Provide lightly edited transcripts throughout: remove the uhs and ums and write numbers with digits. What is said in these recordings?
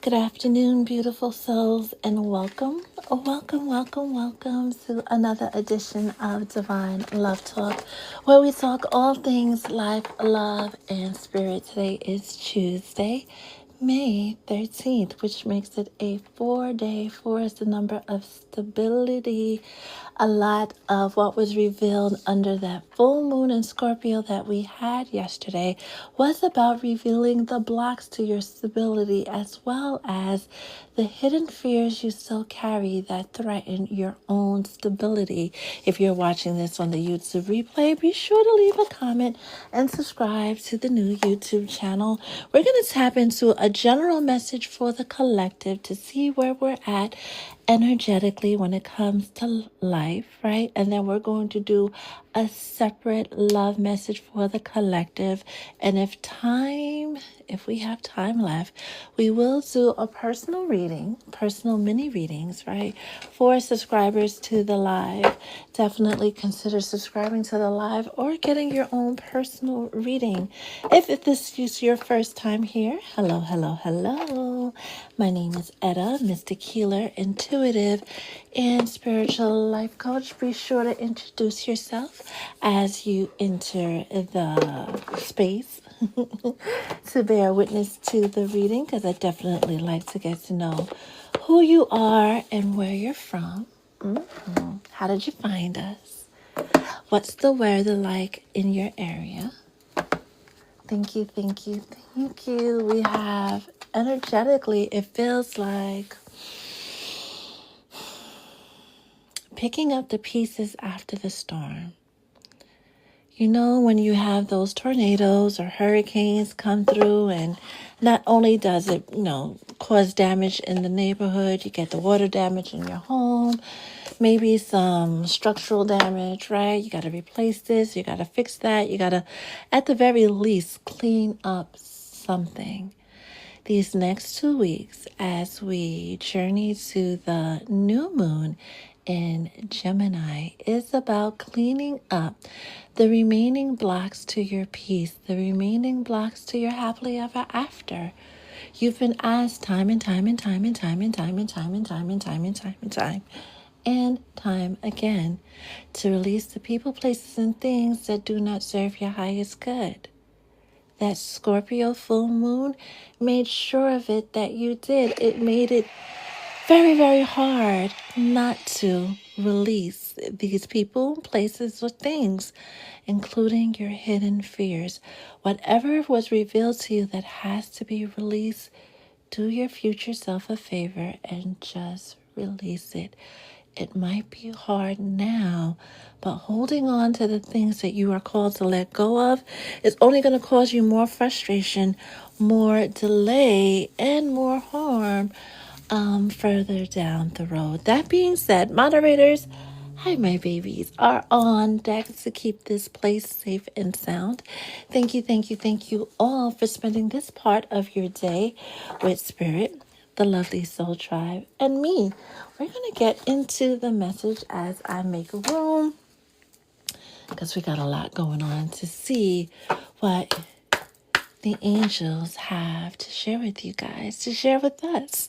Good afternoon, beautiful souls, and welcome to another edition of Divine Love Talk, where we talk all things life, love, and spirit. Today is Tuesday, May 13th, which makes it a 4-day. 4 is the number of stability. A lot of what was revealed under that full moon in Scorpio that we had yesterday was about revealing the blocks to your stability, as well as the hidden fears you still carry that threaten your own stability. If you're watching this on the YouTube replay, be sure to leave a comment and subscribe to the new YouTube channel. We're going to tap into a general message for the collective to see where we're at energetically when it comes to life, right? And then we're going to do a separate love message for the collective. And if we have time left, we will do a personal reading, personal mini readings, right? For subscribers to the live. Definitely consider subscribing to the live or getting your own personal reading. If this is your first time here, hello. My name is Etta, Mystic Healer, Intuitive, and Spiritual Life Coach. Be sure to introduce yourself as you enter the space to bear witness to the reading, because I definitely like to get to know who you are and where you're from. How did you find us? What's the weather like in your area? Thank you. We have energetically, it feels like picking up the pieces after the storm. You know, when you have those tornadoes or hurricanes come through, and not only does it, cause damage in the neighborhood, you get the water damage in your home, maybe some structural damage, right? You got to replace this, you got to fix that, you got to, at the very least, clean up something. These next 2 weeks, as we journey to the new moon in Gemini, is about cleaning up the remaining blocks to your peace, the remaining blocks to your happily ever after. You've been asked time and time again to release the people, places, and things that do not serve your highest good. That Scorpio full moon made sure of it that you did. It made it very, very hard not to release these people, places, or things, including your hidden fears. Whatever was revealed to you that has to be released, do your future self a favor and just release it. It might be hard now, but holding on to the things that you are called to let go of is only going to cause you more frustration, more delay, and more harm further down the road. That being said, moderators, hi, my babies, are on deck to keep this place safe and sound. Thank you all for spending this part of your day with Spirit, the lovely Soul Tribe, and me. We're going to get into the message as I make room, because we got a lot going on, to see what the angels have to share with you guys, to share with us,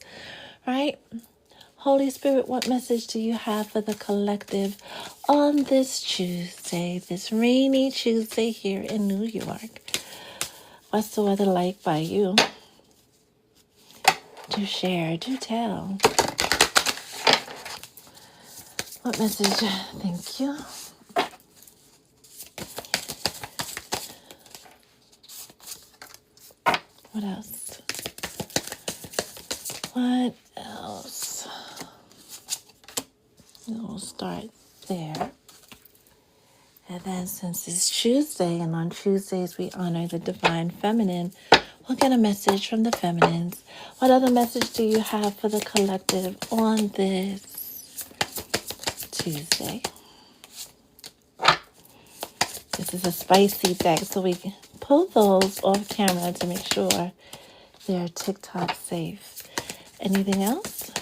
right? Holy Spirit, what message do you have for the collective on this Tuesday, this rainy Tuesday here in New York? What's the weather like by you? Do share, do tell. What message? Thank you. What else? What else? We'll start there. And then, since it's Tuesday, and on Tuesdays we honor the divine feminine, we'll get a message from the feminines. What other message do you have for the collective on this Tuesday? This is a spicy deck, so we can pull those off camera to make sure they're TikTok safe. Anything else?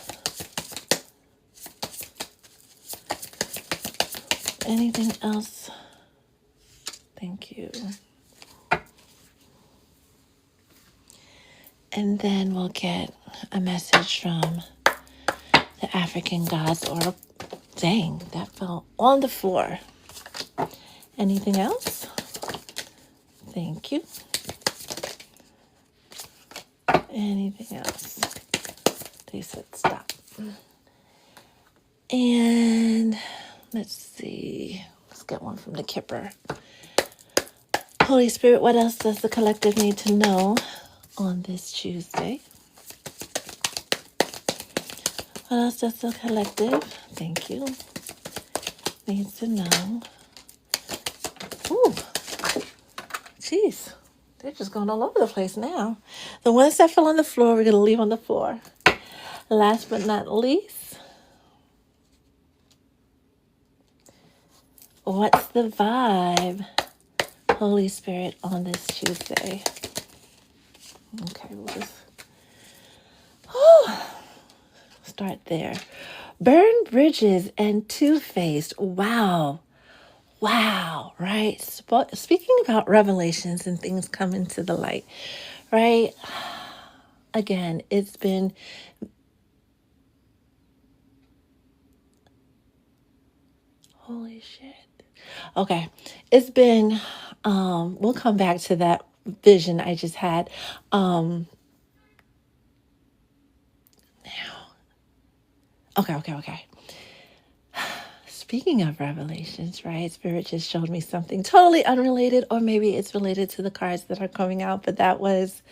Anything else? Thank you. And then we'll get a message from the African gods, or dang, that fell on the floor. Anything else? Thank you. Anything else? They said stop. And let's see. Let's get one from the Kipper. Holy Spirit, what else does the collective need to know on this Tuesday? What else does the collective, thank you, needs to know? Ooh, jeez. They're just going all over the place now. The ones that fell on the floor, we're going to leave on the floor. Last but not least, what's the vibe, Holy Spirit, on this Tuesday? Okay, we'll just start there. Burn bridges and two-faced. Wow, right? Speaking about revelations and things coming to the light, right? Again, it's been holy shit. Okay, it's been, we'll come back to that vision I just had. Now. Okay. Speaking of revelations, right? Spirit just showed me something totally unrelated, or maybe it's related to the cards that are coming out, but that was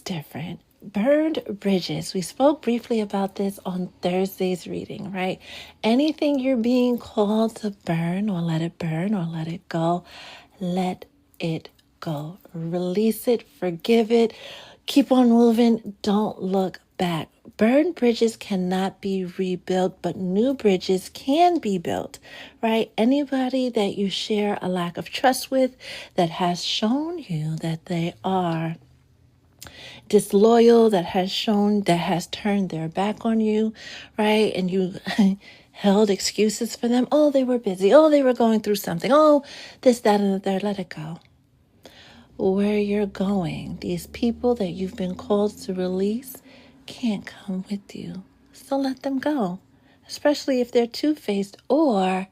different. Burned bridges. We spoke briefly about this on Thursday's reading, right? Anything you're being called to burn or let it go, let it go. Release it, forgive it, keep on moving, don't look back. Burned bridges cannot be rebuilt, but new bridges can be built, right? Anybody that you share a lack of trust with that has shown you that they are disloyal, that has turned their back on you, right? And you held excuses for them. Oh, they were busy. Oh, they were going through something. Oh, this, that, and the third. Let it go. Where you're going, these people that you've been called to release can't come with you. So let them go, especially if they're two-faced or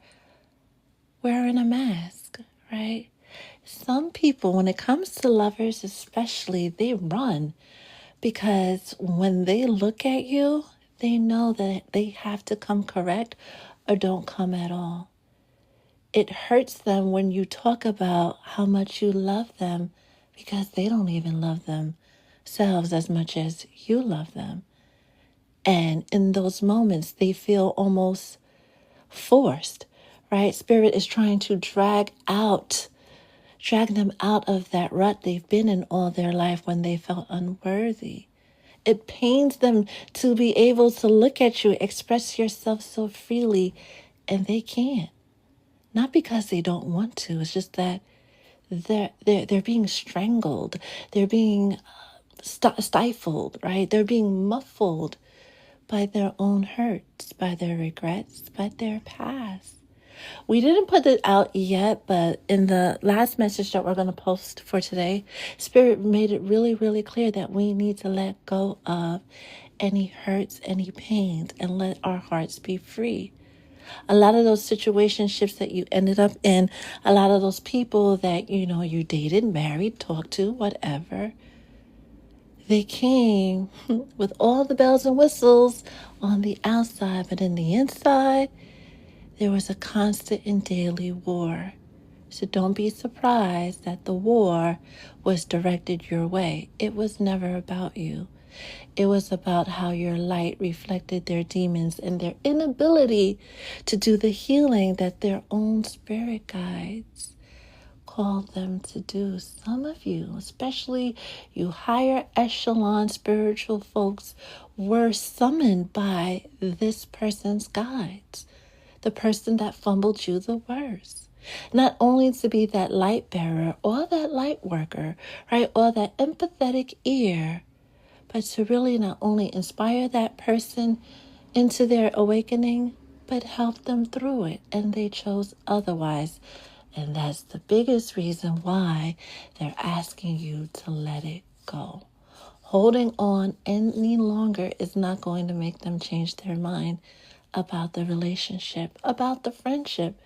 wearing a mask, right? Some people, when it comes to lovers especially, they run. Because when they look at you, they know that they have to come correct or don't come at all. It hurts them when you talk about how much you love them because they don't even love themselves as much as you love them. And in those moments, they feel almost forced, right? Spirit is trying to drag them out of that rut they've been in all their life when they felt unworthy. It pains them to be able to look at you, express yourself so freely, and they can't. Not because they don't want to. It's just that they're being strangled. They're being stifled, right? They're being muffled by their own hurts, by their regrets, by their past. We didn't put it out yet, but in the last message that we're going to post for today, Spirit made it really, really clear that we need to let go of any hurts, any pains, and let our hearts be free. A lot of those situationships that you ended up in, a lot of those people that, you dated, married, talked to, whatever, they came with all the bells and whistles on the outside, but in the inside, there was a constant and daily war. So don't be surprised that the war was directed your way. It was never about you. It was about how your light reflected their demons and their inability to do the healing that their own spirit guides called them to do. Some of you, especially you higher echelon spiritual folks, were summoned by this person's guides. The person that fumbled you the worst. Not only to be that light bearer or that light worker, right, or that empathetic ear, but to really not only inspire that person into their awakening, but help them through it. And they chose otherwise. And that's the biggest reason why they're asking you to let it go. Holding on any longer is not going to make them change their mind about the relationship, about the friendship,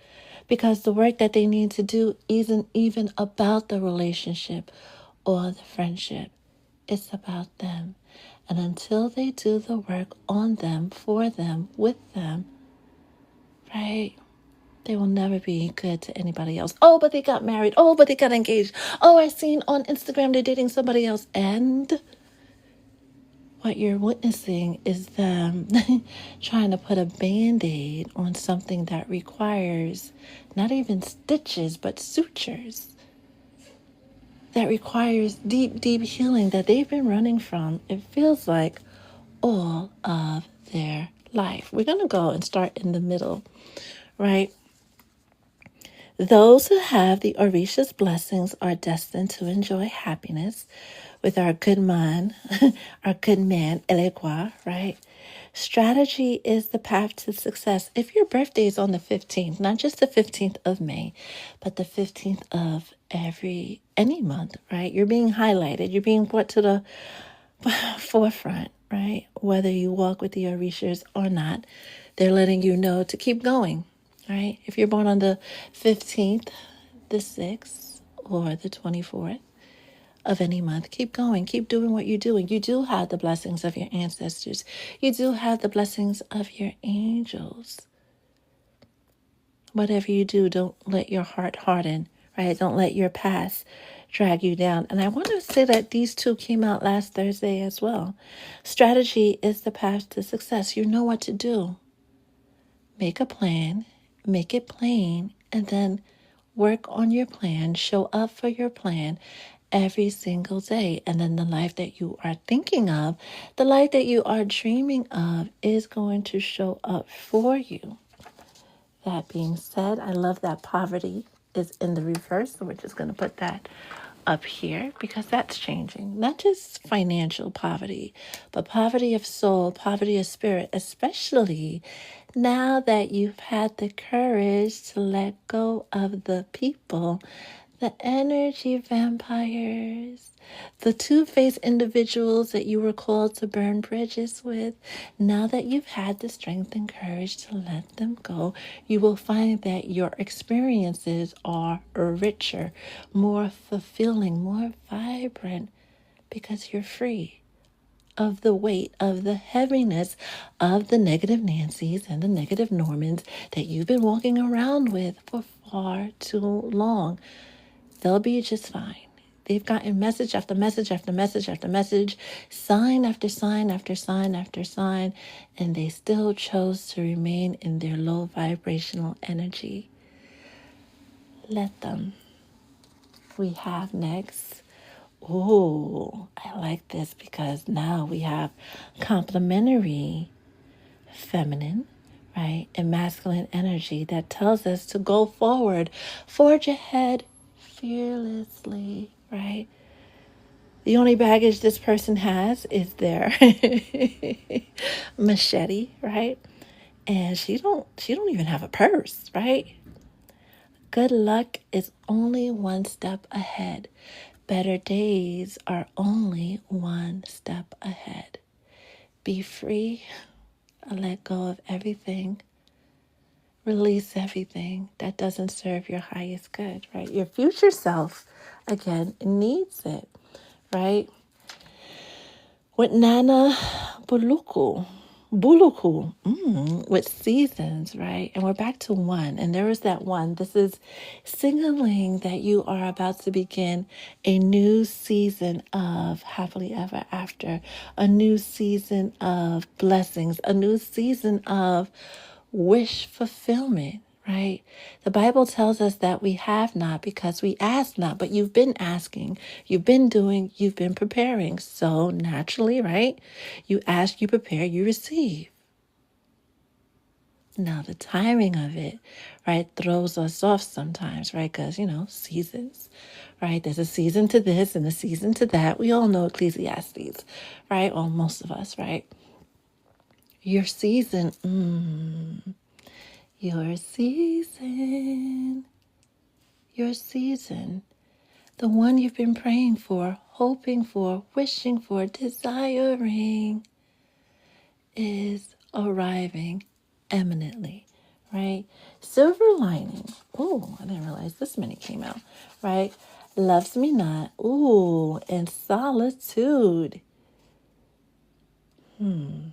because the work that they need to do isn't even about the relationship or the friendship. It's about them. And until they do the work on them, for them, with them, right? They will never be good to anybody else. Oh, but they got married. Oh, but they got engaged. Oh, I seen on Instagram they're dating somebody else. And what you're witnessing is them trying to put a band-aid on something that requires not even stitches, but sutures. That requires deep, deep healing that they've been running from, it feels like, all of their life. We're going to go and start in the middle, right? Those who have the Orisha's blessings are destined to enjoy happiness with our good man, our good man, Elegua, right? Strategy is the path to success. If your birthday is on the 15th, not just the 15th of May, but the 15th of any month, right? You're being highlighted. You're being brought to the forefront, right? Whether you walk with the Orishas or not, they're letting you know to keep going, right? If you're born on the 15th, the 6th, or the 24th of any month, keep going. Keep doing what you're doing. You do have the blessings of your ancestors. You do have the blessings of your angels. Whatever you do, don't let your heart harden, right? Don't let your past drag you down. And I want to say that these two came out last Thursday as well. Strategy is the path to success. You know what to do. Make a plan, make it plain, and then work on your plan. Show up for your plan every single day. And then the life that you are thinking of, the life that you are dreaming of is going to show up for you. That being said, I love that poverty is in the reverse. So we're just going to put that up here because that's changing. Not just financial poverty, but poverty of soul, poverty of spirit, especially now that you've had the courage to let go of the people, the energy vampires, the two-faced individuals that you were called to burn bridges with. Now that you've had the strength and courage to let them go, you will find that your experiences are richer, more fulfilling, more vibrant, because you're free of the weight, of the heaviness of the negative Nancys and the negative Normans that you've been walking around with for far too long. They'll be just fine. They've gotten message after message after message after message, sign after sign after sign after sign, and they still chose to remain in their low vibrational energy. Let them. We have next. Oh, I like this because now we have complementary feminine, right, and masculine energy that tells us to go forward, forge ahead fearlessly, right? The only baggage this person has is their machete, right? And she don't even have a purse, right? Good luck is only one step ahead. Better days are only one step ahead. Be free. Let go of everything. Release everything that doesn't serve your highest good, right? Your future self, again, needs it, right? With Nana Buluku, with seasons, right? And we're back to one. And there is that one. This is signaling that you are about to begin a new season of happily ever after, a new season of blessings, a new season of wish fulfillment, right? The Bible tells us that we have not because we ask not, but you've been asking, you've been doing, you've been preparing. So naturally, right? You ask, you prepare, you receive. Now, the timing of it, right, throws us off sometimes, right? Because, seasons, right? There's a season to this and a season to that. We all know Ecclesiastes, right? Or most of us, right? Your season, your season, the one you've been praying for, hoping for, wishing for, desiring is arriving eminently, right? Silver lining. Oh, I didn't realize this many came out, right? Loves me not. Ooh, and solitude. In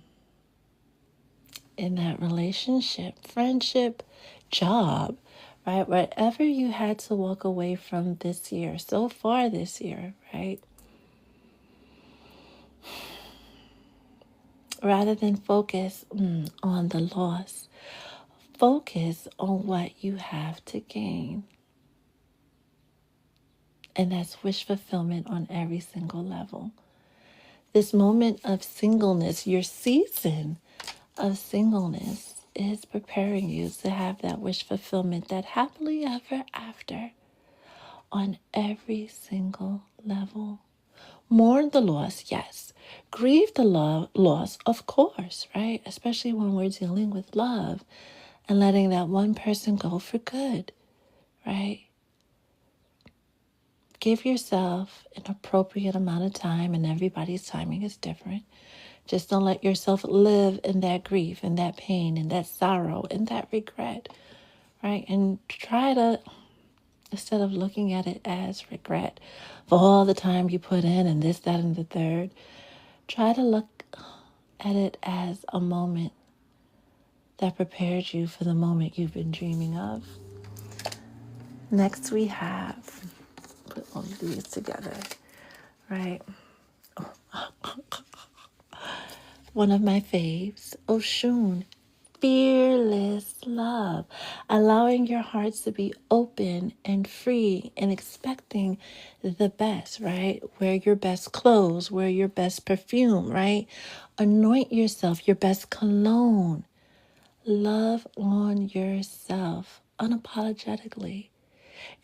that relationship, friendship, job, right? Whatever you had to walk away from this year, so far this year, right? Rather than focus on the loss, focus on what you have to gain. And that's wish fulfillment on every single level. This moment of singleness, your season of singleness, is preparing you to have that wish fulfillment, that happily ever after on every single level. Mourn the loss, yes. Grieve the loss, of course, right? Especially when we're dealing with love and letting that one person go for good, right? Give yourself an appropriate amount of time, and everybody's timing is different. Just don't let yourself live in that grief and that pain and that sorrow and that regret, right? And try to, instead of looking at it as regret for all the time you put in and this, that, and the third, try to look at it as a moment that prepared you for the moment you've been dreaming of. Next, we have, put all of these together, right? One of my faves, Oshun, fearless love, allowing your hearts to be open and free and expecting the best, right? Wear your best clothes, wear your best perfume, right? Anoint yourself, your best cologne. Love on yourself unapologetically.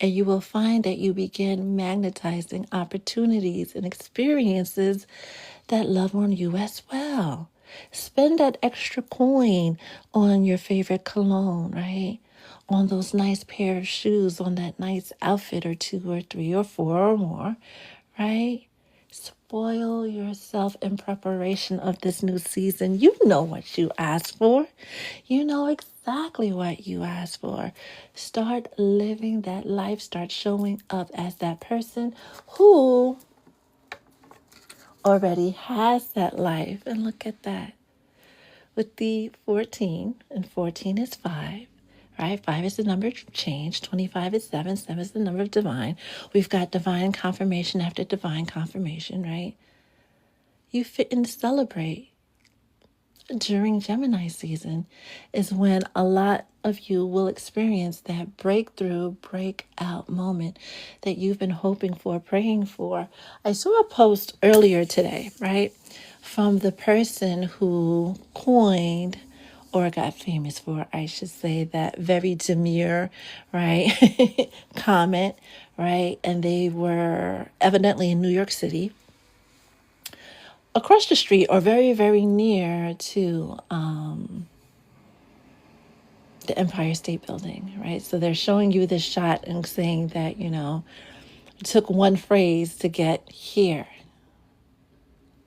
And you will find that you begin magnetizing opportunities and experiences that love on you as well. Spend that extra coin on your favorite cologne, right? On those nice pair of shoes, on that nice outfit or two or three or four or more, right? Spoil yourself in preparation of this new season. You know what you asked for. You know exactly what you asked for. Start living that life. Start showing up as that person who already has that life. And look at that. With the 14, and 14 is 5. Right? 5 is the number of change. 25 is 7. 7 is the number of divine. We've got divine confirmation after divine confirmation, right? You fit and celebrate during Gemini season is when a lot of you will experience that breakthrough, breakout moment that you've been hoping for, praying for. I saw a post earlier today, right, from the person who coined or got famous for, I should say, that very demure, right, comment, right? And they were evidently in New York City, across the street or very, very near to the Empire State Building, right? So they're showing you this shot and saying that, it took one phrase to get here.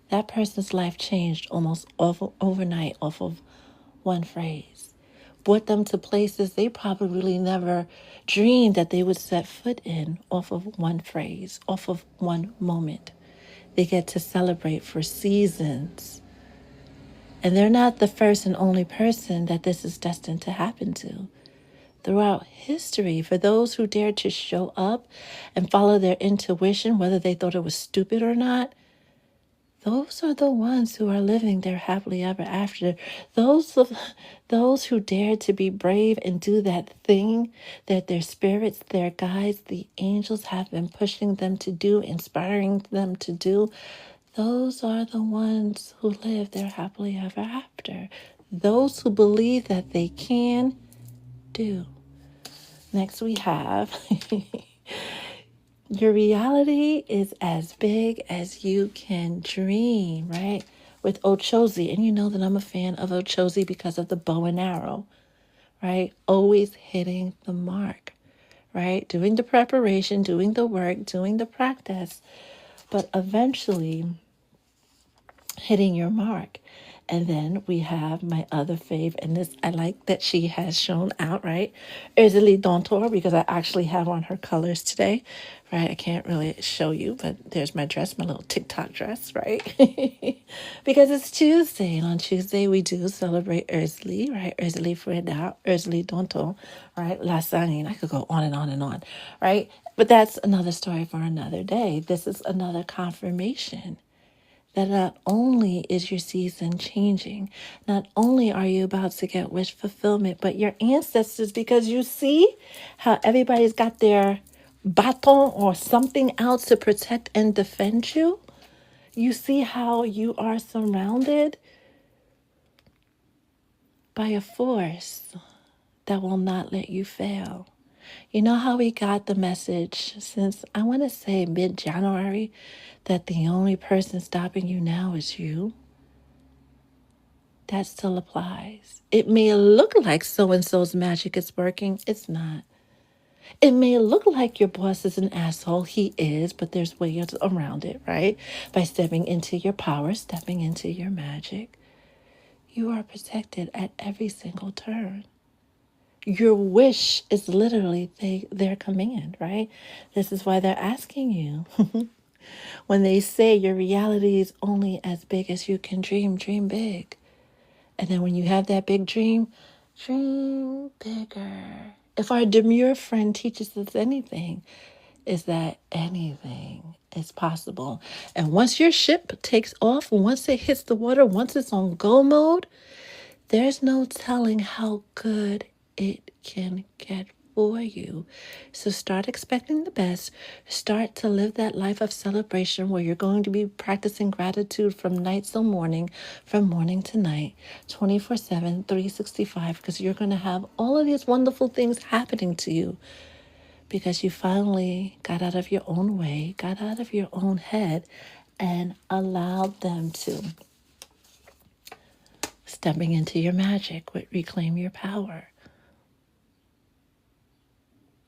That person's life changed almost overnight off of one phrase. Brought them to places they probably never dreamed that they would set foot in off of one phrase, off of one moment. They get to celebrate for seasons. And they're not the first and only person that this is destined to happen to. Throughout history, for those who dared to show up and follow their intuition, whether they thought it was stupid or not, those are the ones who are living their happily ever after. Those who dared to be brave and do that thing that their spirits, their guides, the angels have been pushing them to do, inspiring them to do. Those are the ones who live their happily ever after. Those who believe that they can do. Next we have your reality is as big as you can dream, right? With Ochozi. And you know that I'm a fan of Ochozi because of the bow and arrow, right? Always hitting the mark, right? Doing the preparation, doing the work, doing the practice but eventually hitting your mark. And then we have my other fave, and this I like that she has shown out, right? Easily Dontor, because I actually have on her colors today, right? I can't really show you, but there's my dress, my little TikTok dress, right? Because it's Tuesday, and on Tuesday we do celebrate Earthly, right? Earthly Freda, Earthly Dontor, right? Lasagne, I could go on and on and on, right? But that's another story for another day. This is another confirmation that not only is your season changing, not only are you about to get wish fulfillment, but your ancestors, because you see how everybody's got their baton or something out to protect and defend you. You see how you are surrounded by a force that will not let you fail. You know how we got the message since, I want to say, mid-January, that the only person stopping you now is you? That still applies. It may look like so-and-so's magic is working. It's not. It may look like your boss is an asshole. He is, but there's ways around it, right? By stepping into your power, stepping into your magic. You are protected at every single turn. Your wish is literally their command, right? This is why they're asking you. When they say your reality is only as big as you can dream, dream big. And then when you have that big dream, dream bigger. If our demure friend teaches us anything, is that anything is possible. And once your ship takes off, once it hits the water, once it's on go mode, there's no telling how good it can get for you. So start expecting the best. Start to live that life of celebration where you're going to be practicing gratitude from night till morning, from morning to night, 24/7, 365, because you're going to have all of these wonderful things happening to you because you finally got out of your own way, got out of your own head, and allowed them to. Stepping into your magic would reclaim your power.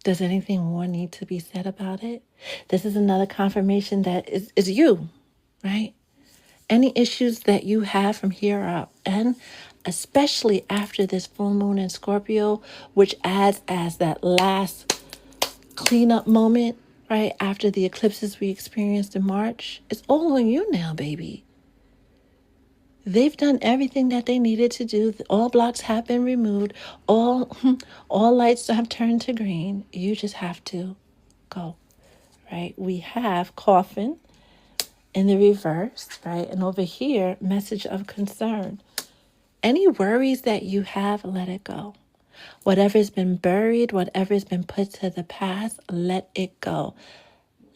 Does anything more need to be said about it? This is another confirmation that is you, right? Any issues that you have from here up, and especially after this full moon in Scorpio, which adds as that last cleanup moment, right? After the eclipses we experienced in March, it's all on you now, baby. They've done everything that they needed to do. All blocks have been removed. All lights have turned to green. You just have to go, right? We have coffin in the reverse, right? And over here, message of concern. Any worries that you have, let it go. Whatever's been buried, whatever's been put to the past, let it go.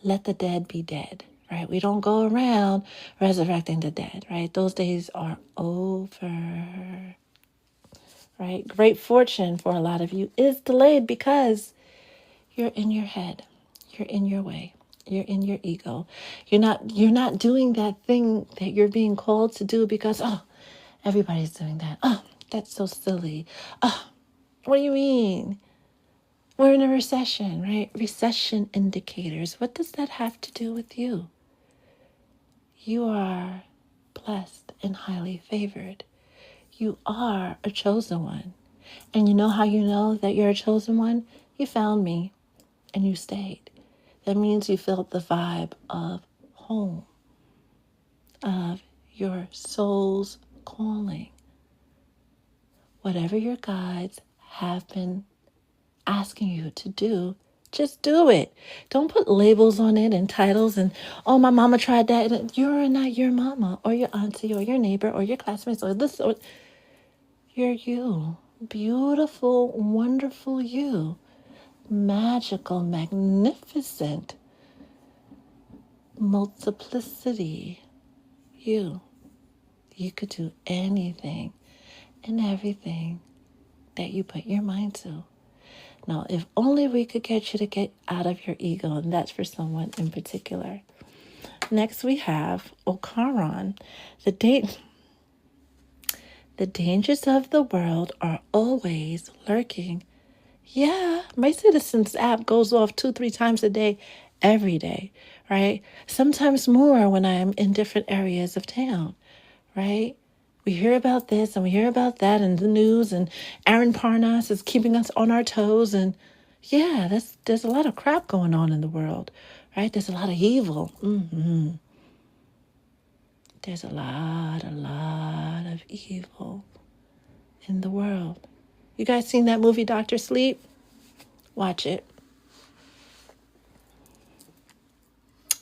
Let the dead be dead, right? We don't go around resurrecting the dead, right? Those days are over, right? Great fortune for a lot of you is delayed because you're in your head. You're in your way. You're in your ego. You're not doing that thing that you're being called to do because, oh, everybody's doing that. Oh, that's so silly. Oh, what do you mean? We're in a recession, right? Recession indicators. What does that have to do with you? You are blessed and highly favored. You are a chosen one. And you know how you know that you're a chosen one? You found me and you stayed. That means you felt the vibe of home, of your soul's calling. Whatever your guides have been asking you to do, just do it. Don't put labels on it and titles and, oh, my mama tried that. You're not your mama or your auntie or your neighbor or your classmates or this. Or you're you. Beautiful, wonderful you. Magical, magnificent, multiplicity you. You could do anything and everything that you put your mind to. Now, if only we could get you to get out of your ego, and that's for someone in particular. Next, we have Okaran. The dangers of the world are always lurking. Yeah, my Citizens app goes off 2-3 times a day, every day, right? Sometimes more when I'm in different areas of town, right? We hear about this and we hear about that in the news, and Aaron Parnas is keeping us on our toes. And yeah, there's a lot of crap going on in the world, right? There's a lot of evil. There's a lot of evil in the world. You guys seen that movie, Dr. Sleep? Watch it.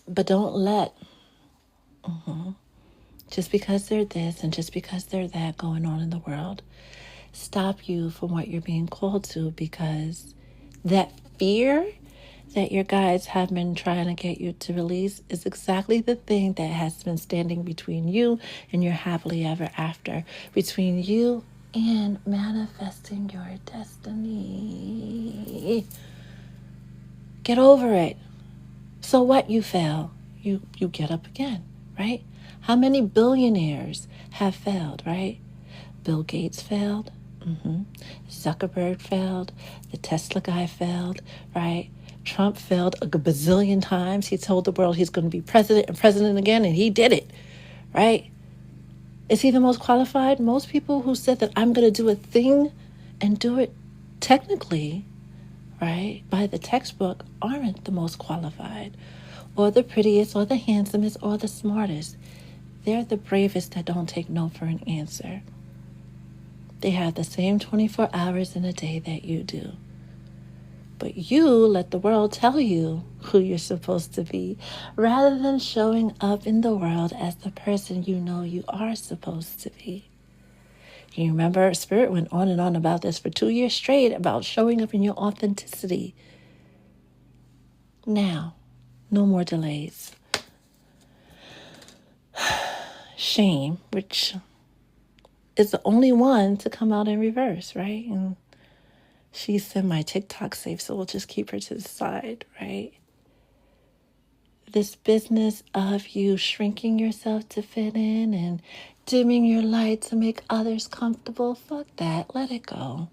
But don't let just because they're this and just because they're that going on in the world stop you from what you're being called to, because that fear that your guides have been trying to get you to release is exactly the thing that has been standing between you and your happily ever after, between you and manifesting your destiny. Get over it. So what? You fail, you get up again, right? How many billionaires have failed, right? Bill Gates failed. Zuckerberg failed. The Tesla guy failed, right? Trump failed a bazillion times. He told the world he's going to be president and president again, and he did it, right? Is he the most qualified? Most people who said that I'm going to do a thing and do it technically, right, by the textbook, aren't the most qualified or the prettiest or the handsomest or the smartest. They're the bravest that don't take no for an answer. They have the same 24 hours in a day that you do. But you let the world tell you who you're supposed to be, rather than showing up in the world as the person you know you are supposed to be. You remember Spirit went on and on about this for 2 years straight, about showing up in your authenticity. Now, no more delays. Shame, which is the only one to come out in reverse, right? And she's in my TikTok safe, so we'll just keep her to the side, right? This business of you shrinking yourself to fit in and dimming your light to make others comfortable, fuck that. Let it go.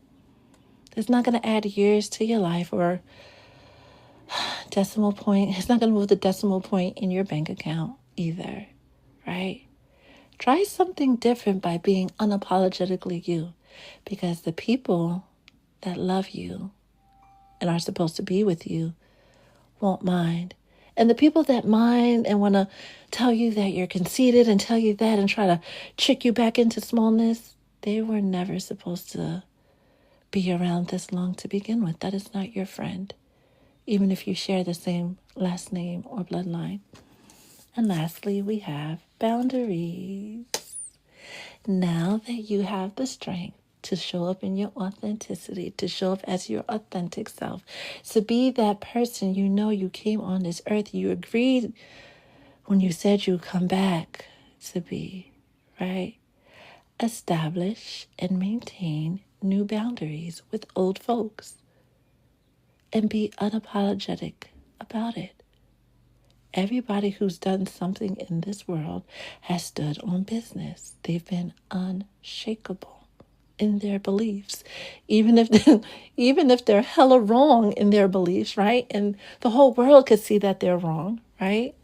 It's not going to add years to your life or decimal point. It's not going to move the decimal point in your bank account either, right? Try something different by being unapologetically you, because the people that love you and are supposed to be with you won't mind. And the people that mind and want to tell you that you're conceited and tell you that and try to trick you back into smallness, they were never supposed to be around this long to begin with. That is not your friend, even if you share the same last name or bloodline. And lastly, we have boundaries. Now that you have the strength to show up in your authenticity, to show up as your authentic self, to be that person you know you came on this earth, you agreed when you said you'd come back to be, right? Establish and maintain new boundaries with old folks and be unapologetic about it. Everybody who's done something in this world has stood on business. They've been unshakable in their beliefs, even if they're hella wrong in their beliefs, right? And the whole world could see that they're wrong, right?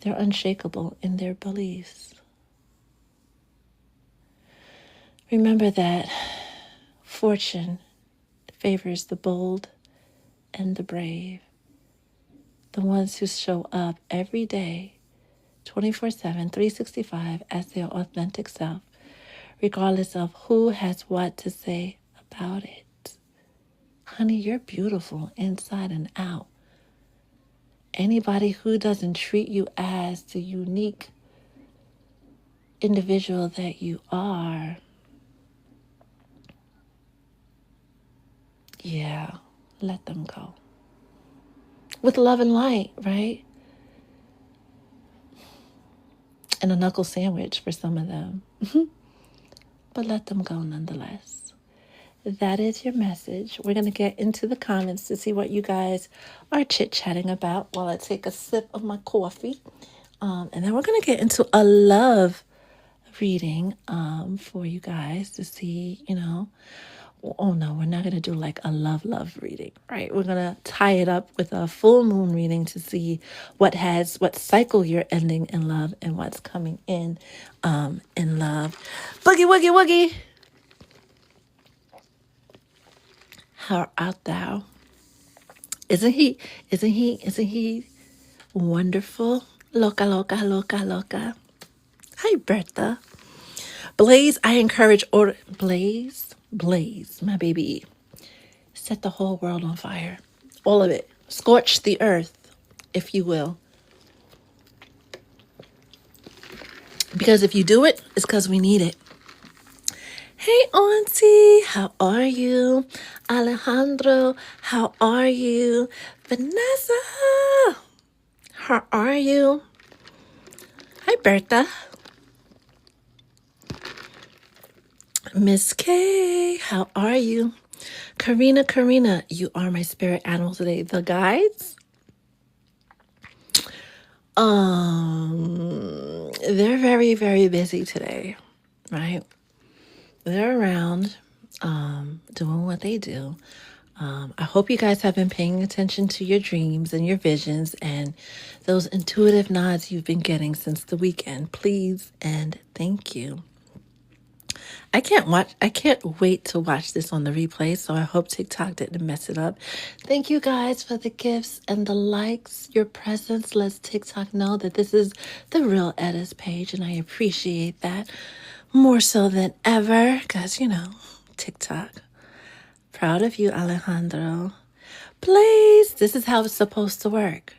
They're unshakable in their beliefs. Remember that fortune favors the bold and the brave, the ones who show up every day 24/7, 365 as their authentic self, regardless of who has what to say about it. Honey, you're beautiful inside and out. Anybody who doesn't treat you as the unique individual that you are, yeah, let them go. With love and light, right? And a knuckle sandwich for some of them. But let them go nonetheless. That is your message. We're going to get into the comments to see what you guys are chit-chatting about while I take a sip of my coffee. And then we're going to get into a love reading for you guys to see, oh no, we're not going to do like a love reading, right? We're going to tie it up with a full moon reading to see what cycle you're ending in love and what's coming in love. Boogie, woogie, woogie. How art thou? Isn't he wonderful? Loca, loca, loca, loca. Hi, Bertha. Blaze, I encourage order. Blaze, my baby. Set the whole world on fire. All of it. Scorch the earth, if you will. Because if you do it, it's because we need it. Hey, Auntie, how are you? Alejandro, how are you? Vanessa, how are you? Hi, Bertha. Miss K, how are you? Karina, you are my spirit animal today. The guides, they're very, very busy today, right? They're around, doing what they do. I hope you guys have been paying attention to your dreams and your visions and those intuitive nods you've been getting since the weekend. Please and thank you. I can't wait to watch this on the replay, so I hope TikTok didn't mess it up. Thank you guys for the gifts and the likes. Your presence lets TikTok know that this is the real Edda's page, and I appreciate that more so than ever, because, TikTok. Proud of you, Alejandro. Please, this is how it's supposed to work.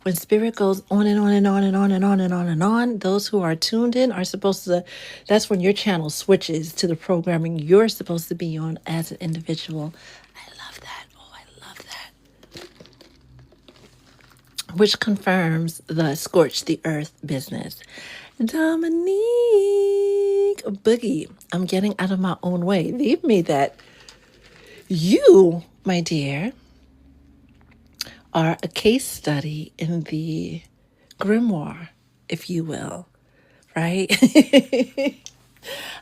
When spirit goes on and on and on and on and on and on and on, those who are tuned in are supposed to, that's when your channel switches to the programming you're supposed to be on as an individual. I love that. Oh, I love that. Which confirms the scorch the earth business. Dominique Boogie, I'm getting out of my own way. Leave me that. You, my dear, are a case study in the grimoire, if you will, right?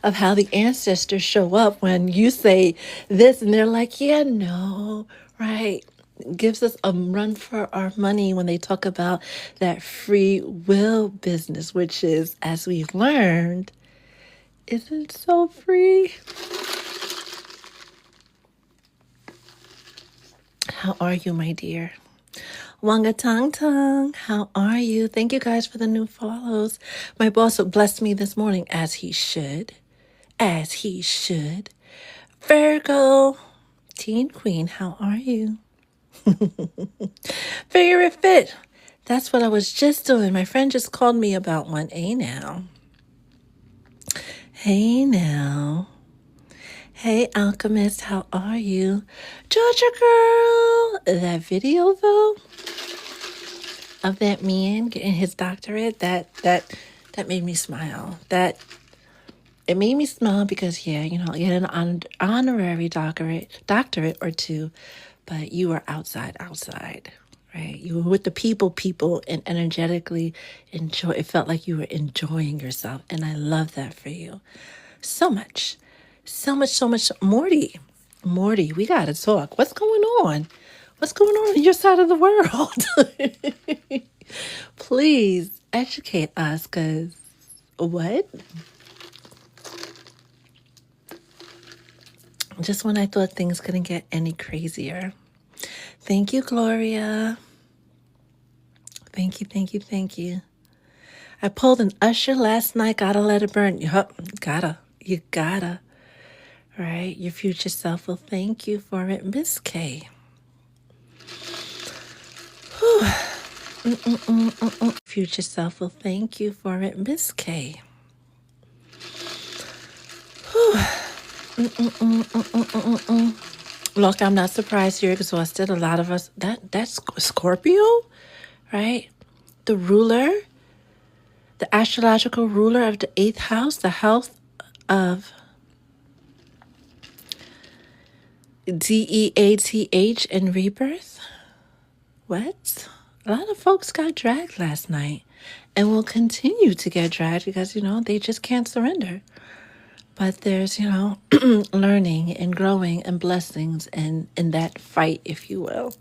Of how the ancestors show up when you say this and they're like, yeah, no, right? Gives us a run for our money when they talk about that free will business, which is, as we've learned, isn't so free. How are you, my dear? Wanga Tong Tong, how are you? Thank you guys for the new follows. My boss blessed me this morning, as he should. As he should. Virgo, Teen Queen, how are you? Figure it fit. That's what I was just doing. My friend just called me about one. Hey now. Hey now. Hey Alchemist, how are you? Georgia girl. That video though of that man getting his doctorate, that made me smile. It made me smile because you get an honorary doctorate or two, but you were outside, right? You were with the people, and energetically it felt like you were enjoying yourself, and I love that for you. So much. Morty, we gotta talk. What's going on? What's going on in your side of the world? Please educate us, because what? Just when I thought things couldn't get any crazier. Thank you, Gloria. Thank you. I pulled an Usher last night. Gotta let it burn. Yup, you gotta. Right? Your future self will thank you for it. Miss K. Future self will thank you for it. Miss K. Look, I'm not surprised you're exhausted. A lot of us, that's Scorpio, right? The ruler, the astrological ruler of the 8th house, the health of DEATH and rebirth. What? A lot of folks got dragged last night and will continue to get dragged because, they just can't surrender. But there's, learning and growing and blessings and in that fight, if you will.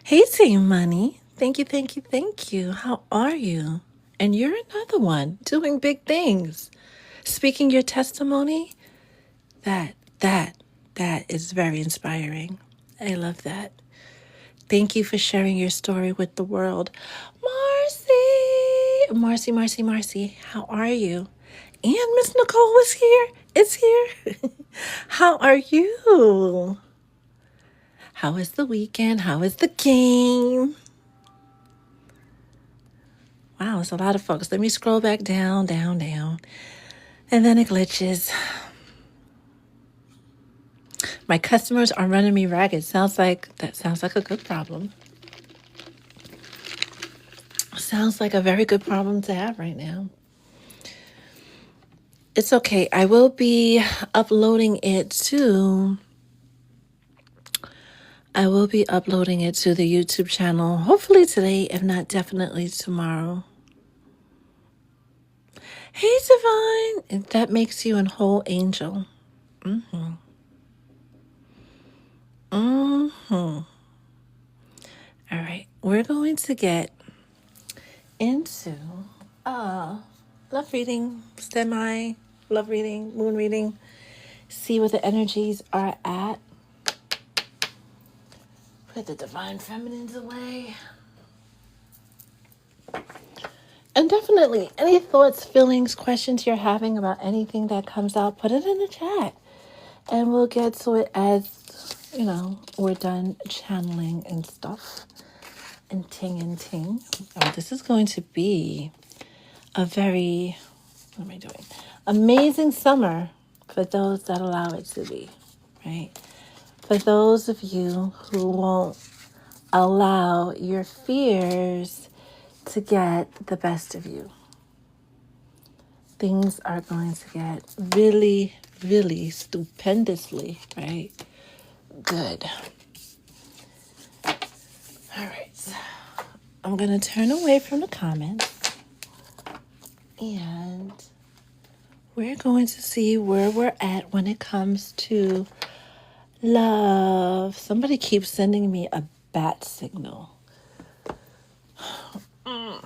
Hey, Team Money. Thank you, thank you, thank you. How are you? And you're another one doing big things. Speaking your testimony, that is very inspiring. I love that. Thank you for sharing your story with the world. Marcy, how are you? And Miss Nicole is here. It's here. How are you? How is the weekend? How is the game? Wow, it's a lot of folks. Let me scroll back down. And then it glitches. My customers are running me ragged. Sounds like a good problem. Sounds like a very good problem to have right now. It's okay. I will be uploading it to the YouTube channel, hopefully today, if not definitely tomorrow. Hey, Divine. That makes you a whole angel. All right. We're going to get into love reading, love reading, moon reading. See where the energies are at. Put the divine feminines away. And definitely, any thoughts, feelings, questions you're having about anything that comes out, put it in the chat. And we'll get to it as, we're done channeling and stuff. And ting. Oh, this is going to be a very, what am I doing? Amazing summer for those that allow it to be, right? For those of you who won't allow your fears to get the best of you. Things are going to get really, really stupendously, right? Good. All right. I'm going to turn away from the comments and we're going to see where we're at when it comes to love. Somebody keeps sending me a bat signal. And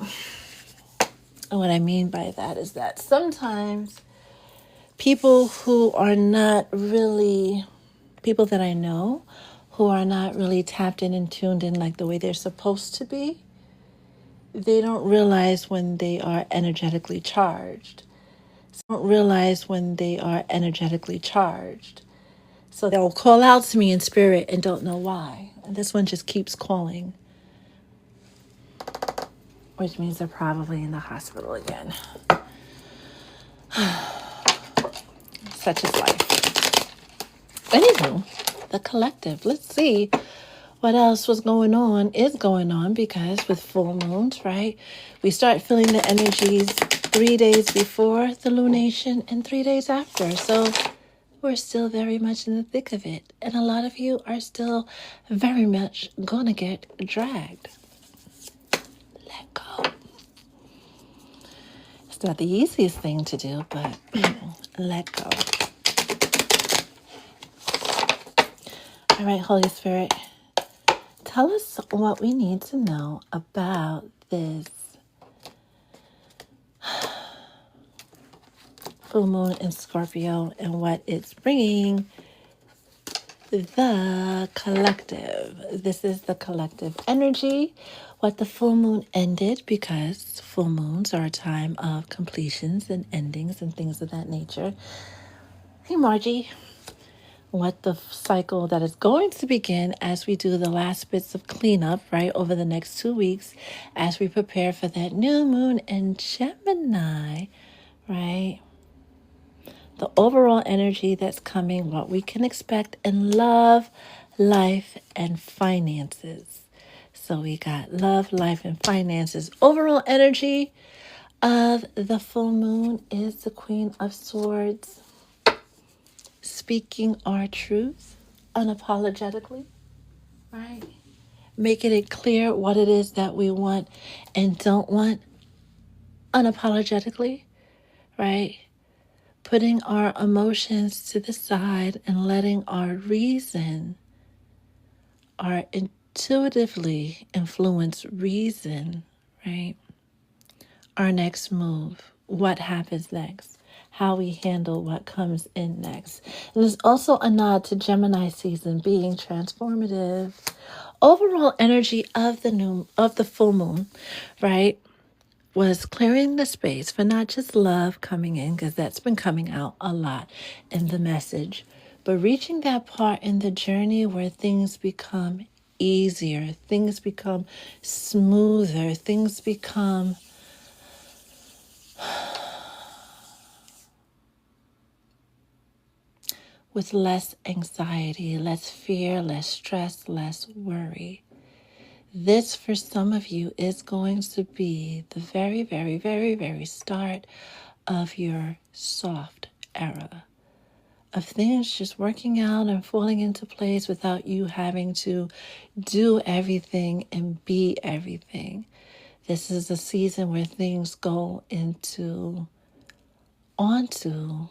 what I mean by that is that sometimes people that I know who are not really tapped in and tuned in like the way they're supposed to be, they don't realize when they are energetically charged. So they'll call out to me in spirit and don't know why. And this one just keeps calling, which means they're probably in the hospital again. Such is life. Anywho, the collective. Let's see what else is going on, because with full moons, right, we start feeling the energies 3 days before the lunation and 3 days after. So we're still very much in the thick of it. And a lot of you are still very much gonna get dragged. Let go. It's not the easiest thing to do, but let go. All right, Holy Spirit, tell us what we need to know about this full moon in Scorpio and what it's bringing the collective. This is the collective energy. What the full moon ended, because full moons are a time of completions and endings and things of that nature. Hey, Margie. What the cycle that is going to begin as we do the last bits of cleanup, right, over the next 2 weeks as we prepare for that new moon in Gemini, right? The overall energy that's coming, what we can expect in love, life, and finances. So we got love, life, and finances. Overall energy of the full moon is the Queen of Swords. Speaking our truth unapologetically, right? Making it clear what it is that we want and don't want unapologetically, right? putting our emotions to the side and letting our reason, our intuitively influenced reason, right? Our next move, what happens next, how we handle what comes in next. And there's also a nod to Gemini season being transformative. Overall energy of the full moon, right, was clearing the space for not just love coming in, because that's been coming out a lot in the message, but reaching that part in the journey where things become easier, things become smoother, things become with less anxiety, less fear, less stress, less worry. This, for some of you, is going to be the very, very, very, very start of your soft era, of things just working out and falling into place without you having to do everything and be everything. This is a season where things go onto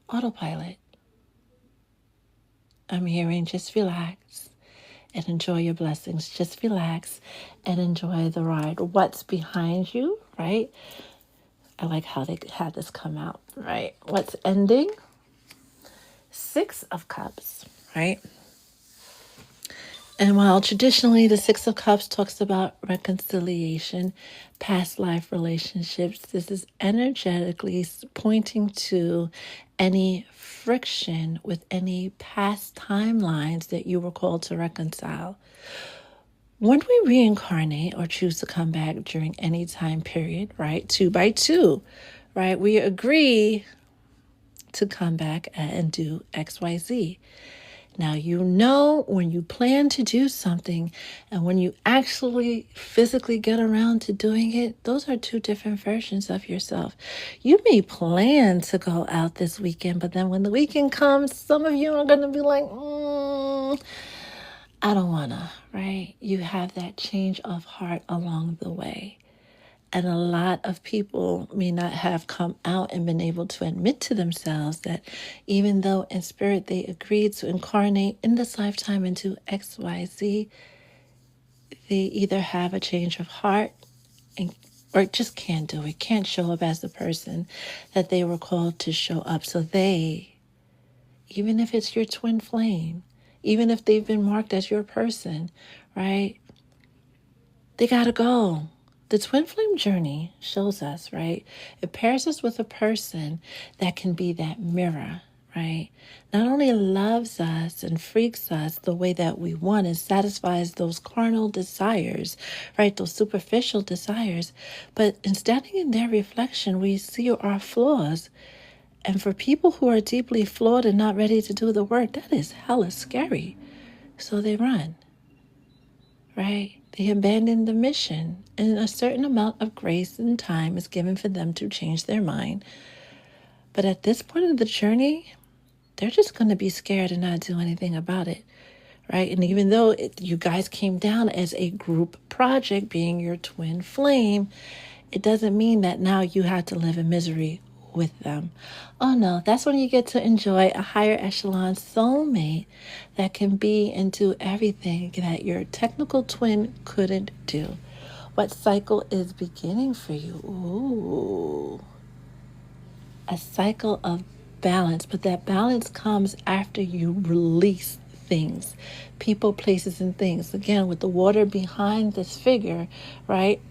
autopilot. I'm hearing just relax and enjoy your blessings. Just relax and enjoy the ride. What's behind you, right? I like how they had this come out, right? What's ending? 6 of Cups, right? And while traditionally the 6 of Cups talks about reconciliation, past life relationships, this is energetically pointing to any friction with any past timelines that you were called to reconcile. When we reincarnate or choose to come back during any time period, right, 2 by 2, right, we agree to come back and do XYZ. Now, you know, when you plan to do something and when you actually physically get around to doing it, those are 2 different versions of yourself. You may plan to go out this weekend, but then when the weekend comes, some of you are going to be like, I don't want to, right? You have that change of heart along the way. And a lot of people may not have come out and been able to admit to themselves that even though in spirit they agreed to incarnate in this lifetime into XYZ, they either have a change of heart or just can't do it, can't show up as the person that they were called to show up. So they, even if it's your twin flame, even if they've been marked as your person, right? They got to go. The twin flame journey shows us, right? It pairs us with a person that can be that mirror, right? Not only loves us and freaks us the way that we want and satisfies those carnal desires, right? Those superficial desires, but in standing in their reflection, we see our flaws. And for people who are deeply flawed and not ready to do the work, that is hella scary. So they run, right? They abandon the mission, and a certain amount of grace and time is given for them to change their mind. But at this point of the journey, they're just going to be scared and not do anything about it, right? And even though you guys came down as a group project, being your twin flame, it doesn't mean that now you have to live in misery with them. Oh no, that's when you get to enjoy a higher echelon soulmate that can be into everything that your technical twin couldn't do. What cycle is beginning for you? Ooh, a cycle of balance, but that balance comes after you release things, people, places, and things. Again, with the water behind this figure, right?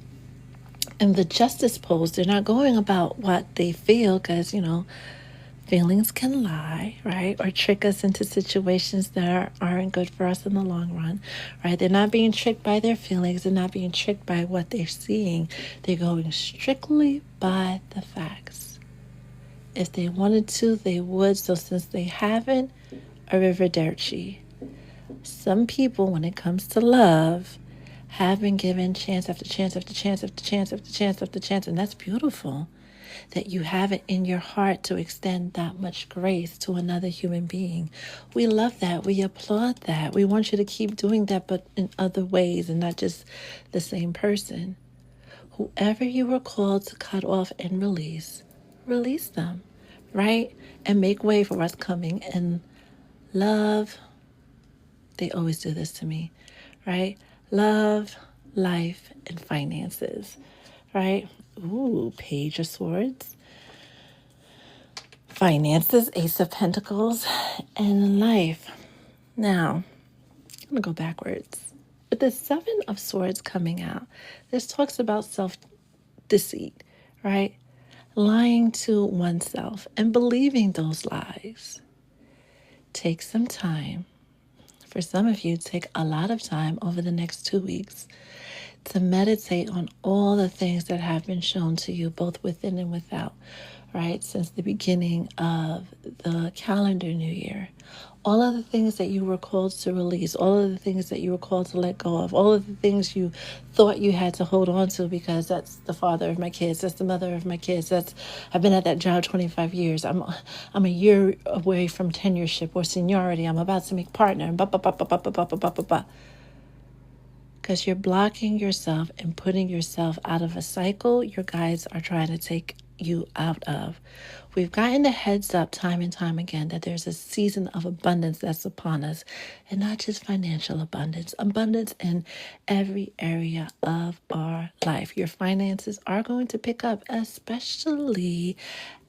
And the justice pose, they're not going about what they feel because, feelings can lie, right? Or trick us into situations that aren't good for us in the long run, right? They're not being tricked by their feelings. They're not being tricked by what they're seeing. They're going strictly by the facts. If they wanted to, they would. So since they haven't, arrivederci. Some people, when it comes to love, have been given chance after chance after chance after chance after chance after chance. And that's beautiful that you have it in your heart to extend that much grace to another human being. We love that. We applaud that. We want you to keep doing that, but in other ways and not just the same person. Whoever you were called to cut off and release them. right? And make way for what's coming in love. They always do this to me, right? Love, life, and finances, right? Ooh, Page of Swords. Finances, Ace of Pentacles, and life. Now, I'm going to go backwards. With the Seven of Swords coming out, this talks about self-deceit, right? Lying to oneself and believing those lies. Take some time. For some of you, take a lot of time over the next 2 weeks to meditate on all the things that have been shown to you, both within and without, right? Since the beginning of the calendar new year. All of the things that you were called to release, all of the things that you were called to let go of, all of the things you thought you had to hold on to because that's the father of my kids, that's the mother of my kids, I've been at that job 25 years, I'm a year away from tenureship or seniority, I'm about to make partner, and because you're blocking yourself and putting yourself out of a cycle your guides are trying to take you out of. We've gotten the heads up time and time again that there's a season of abundance that's upon us, and not just financial abundance, abundance in every area of our life. Your finances are going to pick up, especially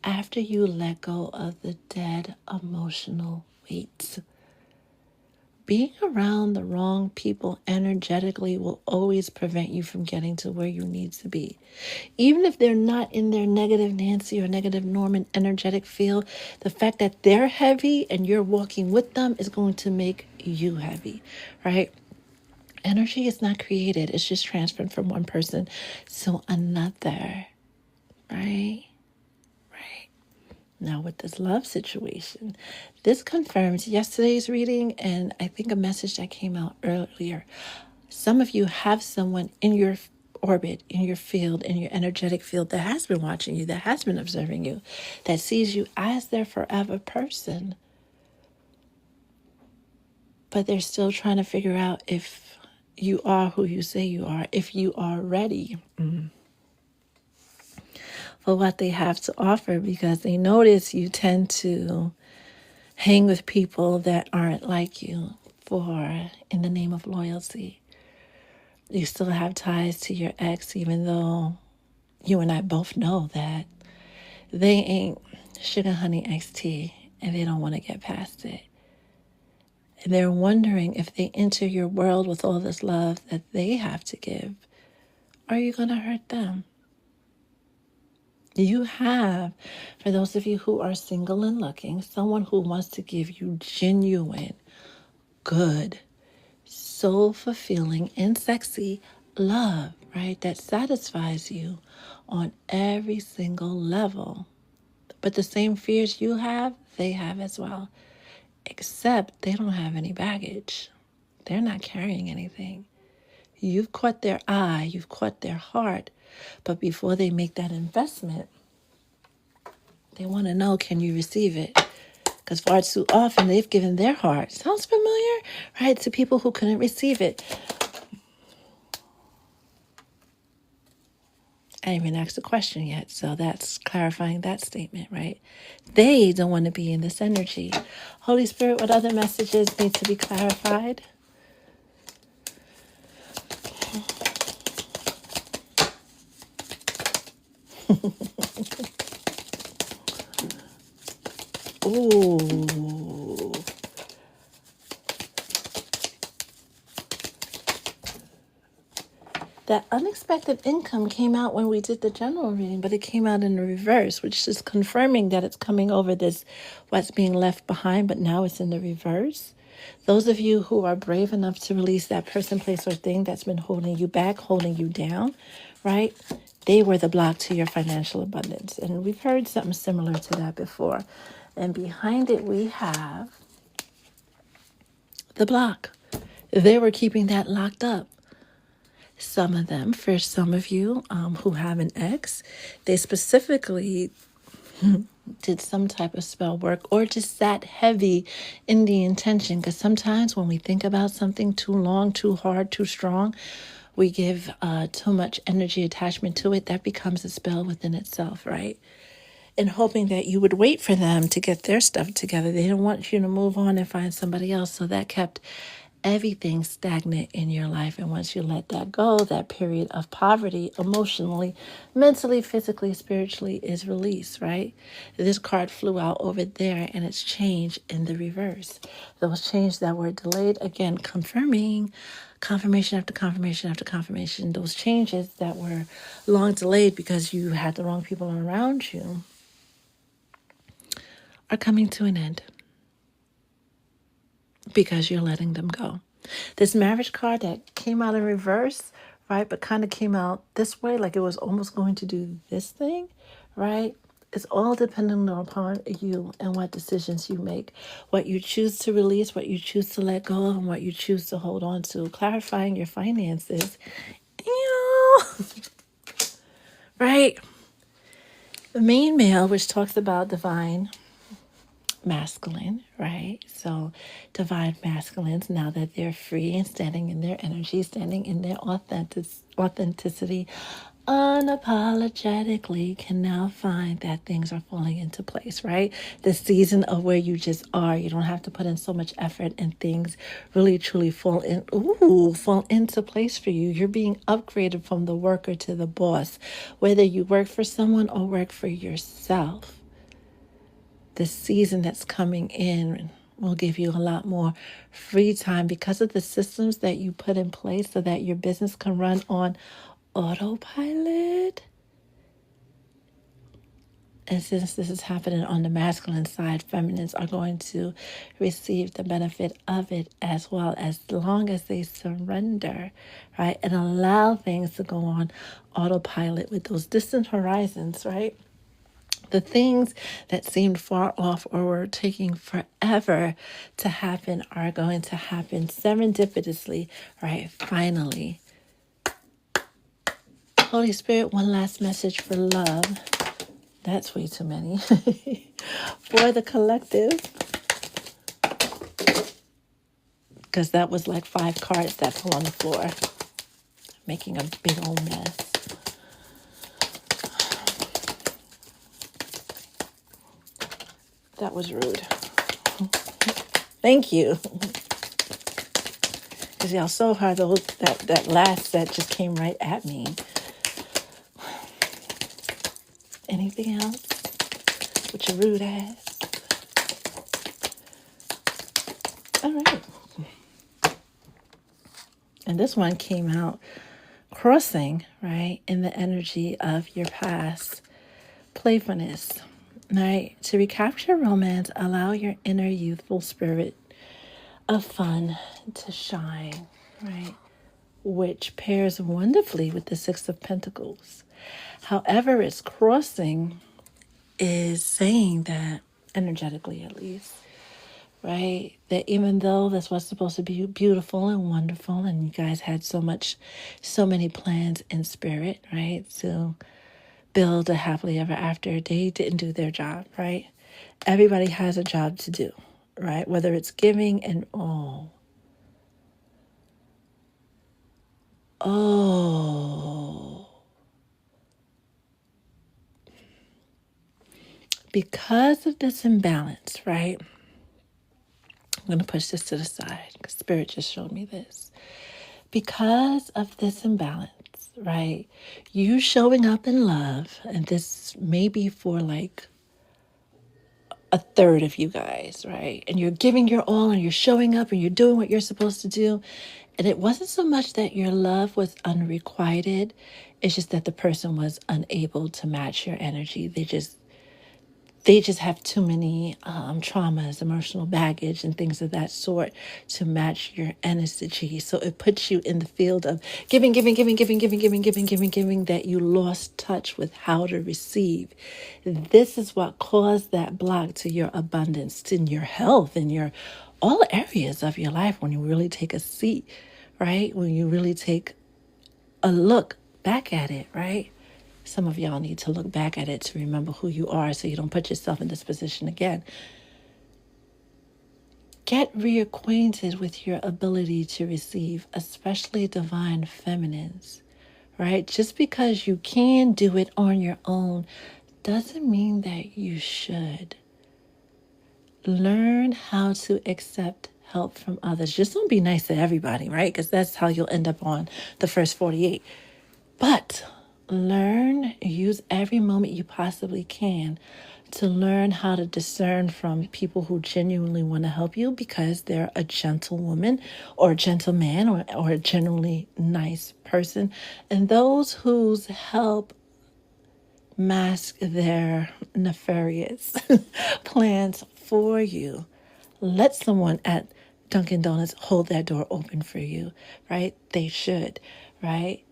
after you let go of the dead emotional weights. Being around the wrong people energetically will always prevent you from getting to where you need to be. Even if they're not in their negative Nancy or negative Norman energetic field, the fact that they're heavy and you're walking with them is going to make you heavy, right? Energy is not created. It's just transferred from one person to another, right? Now, with this love situation, this confirms yesterday's reading and I think a message that came out earlier. Some of you have someone in your orbit, in your field, in your energetic field that has been watching you, that has been observing you, that sees you as their forever person. But they're still trying to figure out if you are who you say you are, if you are ready for what they have to offer, because they notice you tend to hang with people that aren't like you in the name of loyalty. You still have ties to your ex, even though you and I both know that they ain't sugar honey iced tea and they don't want to get past it. And they're wondering if they enter your world with all this love that they have to give, are you going to hurt them? You have, for those of you who are single and looking, someone who wants to give you genuine, good, soul-fulfilling, and sexy love, right? That satisfies you on every single level. But the same fears you have, they have as well. Except they don't have any baggage. They're not carrying anything. You've caught their eye, you've caught their heart. But before they make that investment, they want to know, can you receive it? Because far too often they've given their heart. Sounds familiar, right? To people who couldn't receive it. I didn't even ask the question yet, so that's clarifying that statement, right? They don't want to be in this energy. Holy Spirit, what other messages need to be clarified? Ooh. That unexpected income came out when we did the general reading, but it came out in the reverse, which is confirming that it's coming over this, what's being left behind, but now it's in the reverse. Those of you who are brave enough to release that person, place, or thing that's been holding you back, holding you down, right? They were the block to your financial abundance. And we've heard something similar to that before. And behind it, we have the block. They were keeping that locked up. Some of them, for some of you who have an ex, they specifically did some type of spell work or just sat heavy in the intention. Because sometimes when we think about something too long, too hard, too strong, we give too much energy attachment to it. That becomes a spell within itself, right? and hoping that you would wait for them to get their stuff together. They didn't want you to move on and find somebody else. So that kept everything stagnant in your life. And once you let that go, that period of poverty, emotionally, mentally, physically, spiritually, is released, right? This card flew out over there and it's changed in the reverse. Those changes that were delayed, again, confirming confirmation after confirmation after confirmation. Those changes that were long delayed because you had the wrong people around you are coming to an end because you're letting them go. This marriage card that came out in reverse, right, but kind of came out this way, like it was almost going to do this thing, right? It's all dependent upon you and what decisions you make, what you choose to release, what you choose to let go of, and what you choose to hold on to. Clarifying your finances, right? The main male, which talks about divine masculine, right? So divine masculines, now that they're free and standing in their energy, standing in their authenticity, unapologetically can now find that things are falling into place, right? The season of where you just are. You don't have to put in so much effort and things really truly fall into place for you. You're being upgraded from the worker to the boss, whether you work for someone or work for yourself. The season that's coming in will give you a lot more free time because of the systems that you put in place so that your business can run on autopilot. And since this is happening on the masculine side, feminines are going to receive the benefit of it as well, as long as they surrender, right? And allow things to go on autopilot with those distant horizons, right? The things that seemed far off or were taking forever to happen are going to happen serendipitously, right? Finally. Holy Spirit, one last message for love. That's way too many. For the collective. Because that was like 5 cards that fell on the floor, making a big old mess. That was rude. Thank you. Because y'all saw how that last set just came right at me. Anything else? With your rude ass? All right. And this one came out crossing, right, in the energy of your past. Playfulness, right? To recapture romance, allow your inner youthful spirit of fun to shine, right? Which pairs wonderfully with the 6 of Pentacles. However, its crossing is saying that, energetically at least, right? That even though this was supposed to be beautiful and wonderful, and you guys had so many plans in spirit, right? To build a happily ever after, they didn't do their job, right? Everybody has a job to do, right? Whether it's giving and because of this imbalance, right? I'm going to push this to the side because Spirit just showed me this. Because of this imbalance, right? You showing up in love, and this may be for like a third of you guys, right? And you're giving your all and you're showing up and you're doing what you're supposed to do. And it wasn't so much that your love was unrequited. It's just that the person was unable to match your energy. They just have too many traumas, emotional baggage, and things of that sort to match your energy. So it puts you in the field of giving, that you lost touch with how to receive. This is what caused that block to your abundance, to your health, and your all areas of your life when you really take a seat, right? When you really take a look back at it, right? Some of y'all need to look back at it to remember who you are so you don't put yourself in this position again. Get reacquainted with your ability to receive, especially divine feminines, right? Just because you can do it on your own doesn't mean that you should. Learn how to accept help from others. Just don't be nice to everybody, right? Because that's how you'll end up on the first 48. But use every moment you possibly can to learn how to discern from people who genuinely want to help you because they're a gentlewoman or a gentleman or a generally nice person, and those whose help mask their nefarious plans for you. Let someone at Dunkin' Donuts hold that door open for you, right? They should, right?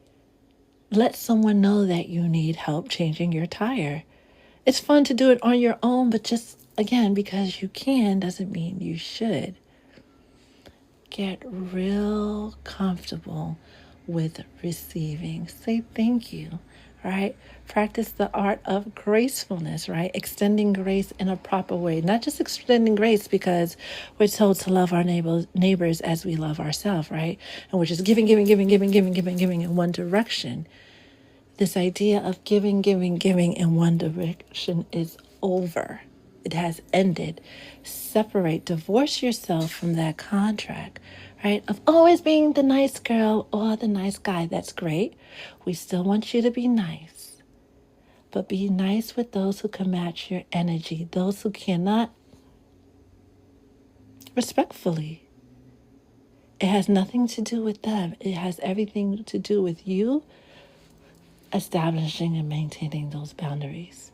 Let someone know that you need help changing your tire. It's fun to do it on your own, but just again, because you can doesn't mean you should. Get real comfortable with receiving. Say thank you, right? Practice the art of gracefulness, right? Extending grace in a proper way. Not just extending grace because we're told to love our neighbors as we love ourselves, right? And we're just giving in one direction. This idea of giving in one direction is over. It has ended. Separate, divorce yourself from that contract, right? Of always being the nice girl or the nice guy. That's great. We still want you to be nice. But be nice with those who can match your energy, those who cannot, respectfully. It has nothing to do with them. It has everything to do with you establishing and maintaining those boundaries.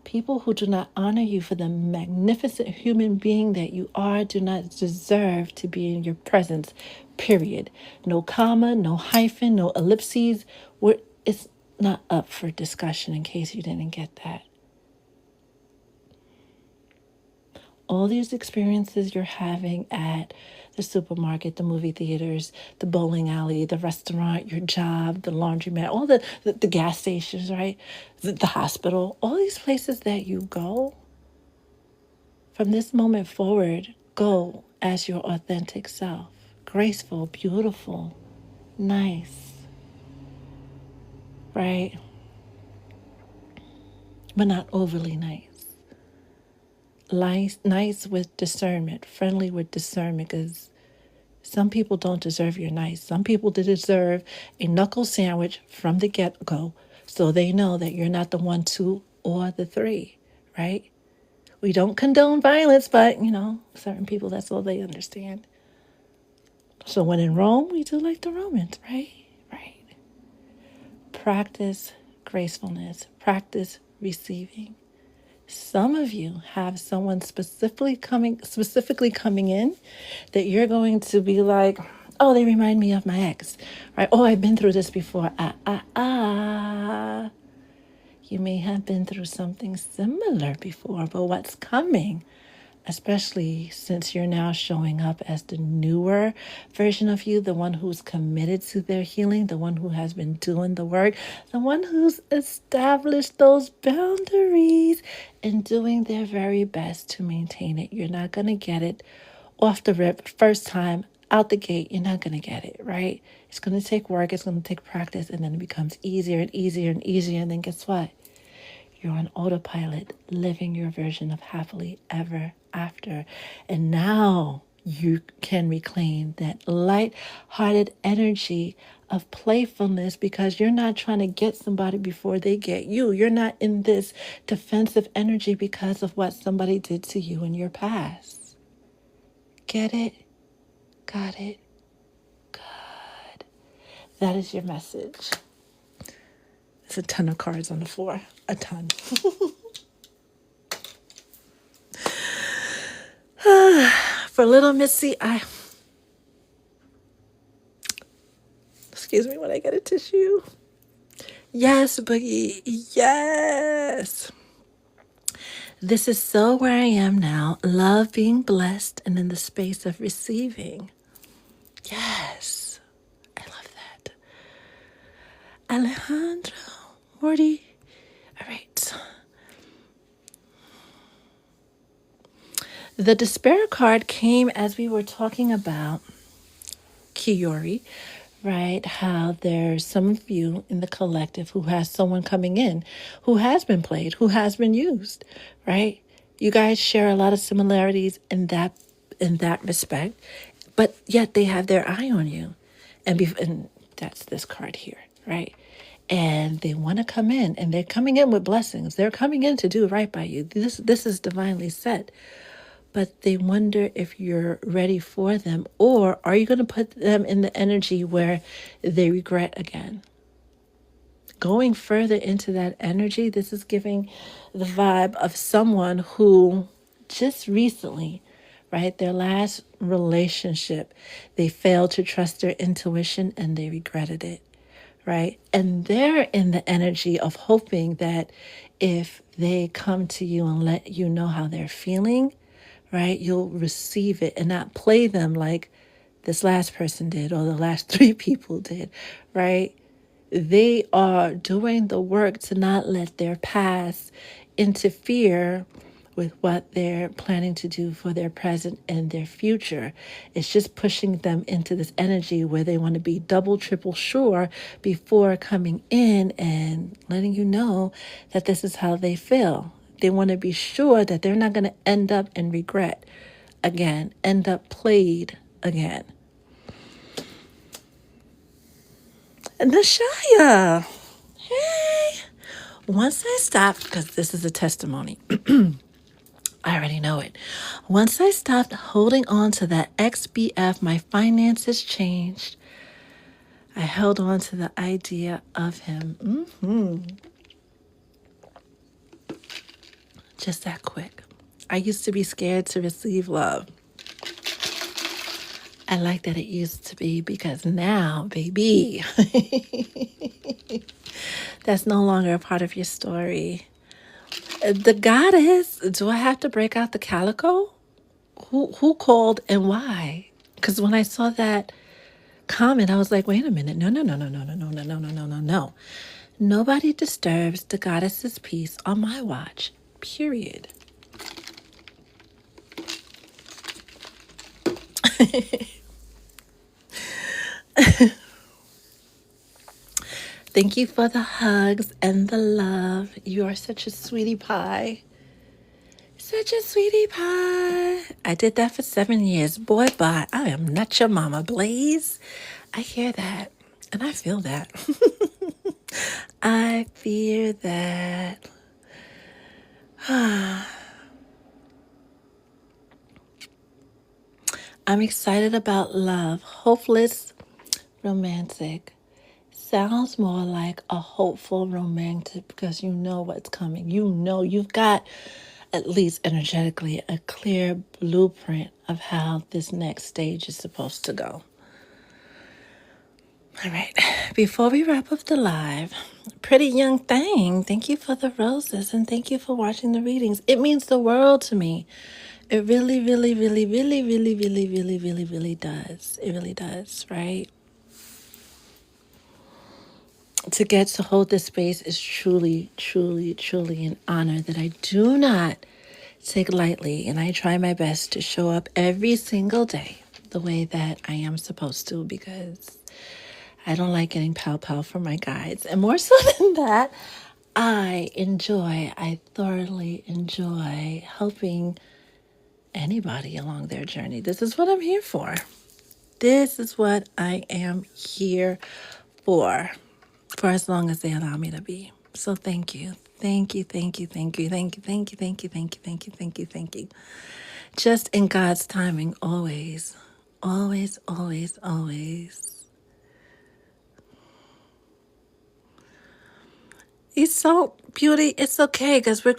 People who do not honor you for the magnificent human being that you are do not deserve to be in your presence, period. No comma, no hyphen, no ellipses. It's not up for discussion in case you didn't get that. All these experiences you're having at the supermarket, the movie theaters, the bowling alley, the restaurant, your job, the laundromat, all the gas stations, right? The hospital, all these places that you go, from this moment forward, go as your authentic self. Graceful, beautiful, nice, right? But not overly nice. Nice with discernment, friendly with discernment, because some people don't deserve your nice. Some people deserve a knuckle sandwich from the get-go so they know that you're not the 1, 2, or the 3, right? We don't condone violence, but, certain people, that's all they understand. So when in Rome, we do like the Romans, right? Right. Practice gracefulness. Practice receiving. Some of you have someone specifically coming in that you're going to be like, oh, they remind me of my ex, right? Oh, I've been through this before. You may have been through something similar before, but what's coming, especially since you're now showing up as the newer version of you, the one who's committed to their healing, the one who has been doing the work, the one who's established those boundaries and doing their very best to maintain it. You're not going to get it off the rip first time out the gate. You're not going to get it, right? It's going to take work. It's going to take practice, and then it becomes easier and easier and easier. And then guess what? You're on autopilot, living your version of happily ever after. And now you can reclaim that light-hearted energy of playfulness because you're not trying to get somebody before they get you. You're not in this defensive energy because of what somebody did to you in your past. Get it? Got it? Good. That is your message. There's a ton of cards on the floor. A ton. For little Missy, excuse me when I get a tissue. Yes, Boogie. Yes. This is so where I am now. Love being blessed and in the space of receiving. Yes. I love that. Alejandro. Morty. All right. The despair card came as we were talking about Kiori, right? How there's some of you in the collective who has someone coming in who has been played, who has been used, right? You guys share a lot of similarities in that respect, but yet they have their eye on you. And that's this card here, right? And they want to come in, and they're coming in with blessings. They're coming in to do right by you. This is divinely set, but they wonder if you're ready for them, or are you going to put them in the energy where they regret again? Going further into that energy, this is giving the vibe of someone who just recently, right, their last relationship, they failed to trust their intuition and they regretted it, right? And they're in the energy of hoping that if they come to you and let you know how they're feeling, right, you'll receive it and not play them like this last person did or the last three people did, right? They are doing the work to not let their past interfere with what they're planning to do for their present and their future. It's just pushing them into this energy where they want to be double, triple sure before coming in and letting you know that this is how they feel. They want to be sure that they're not going to end up in regret again, end up played again. And the Shaya. Hey. Once I stopped, because this is a testimony, I already know it. Once I stopped holding on to that XBF, my finances changed. I held on to the idea of him. Just that quick. I used to be scared to receive love. I like that it used to be, because now, baby, that's no longer a part of your story. The goddess, do I have to break out the calico? Who called and why? Because when I saw that comment, I was like, wait a minute. No, no, no, no, no, no, no, no, no, no, no, no, no. Nobody disturbs the goddess's peace on my watch. Period. Thank you for the hugs and the love. You are such a sweetie pie. Such a sweetie pie. I did that for 7 years. Boy, bye. I am not your mama, Blaze. I hear that. And I feel that. I fear that. I'm excited about love. Hopeless, romantic. Sounds more like a hopeful romantic, because you know what's coming. You know you've got, at least energetically, a clear blueprint of how this next stage is supposed to go. All right, before we wrap up the live, pretty young thing, thank you for the roses and thank you for watching the readings. It means the world to me. It really, really, really, really, really, really, really, really, really does. It really does, right? To get to hold this space is truly, truly, truly an honor that I do not take lightly. And I try my best to show up every single day the way that I am supposed to, because I don't like getting pow-pow from my guides. And more so than that, I thoroughly enjoy helping anybody along their journey. This is what I'm here for. This is what I am here for as long as they allow me to be. So thank you. Thank you, thank you, thank you, thank you, thank you, thank you, thank you, thank you, thank you, thank you. Just in God's timing, always, always, always, always. It's so beauty. It's okay, because we are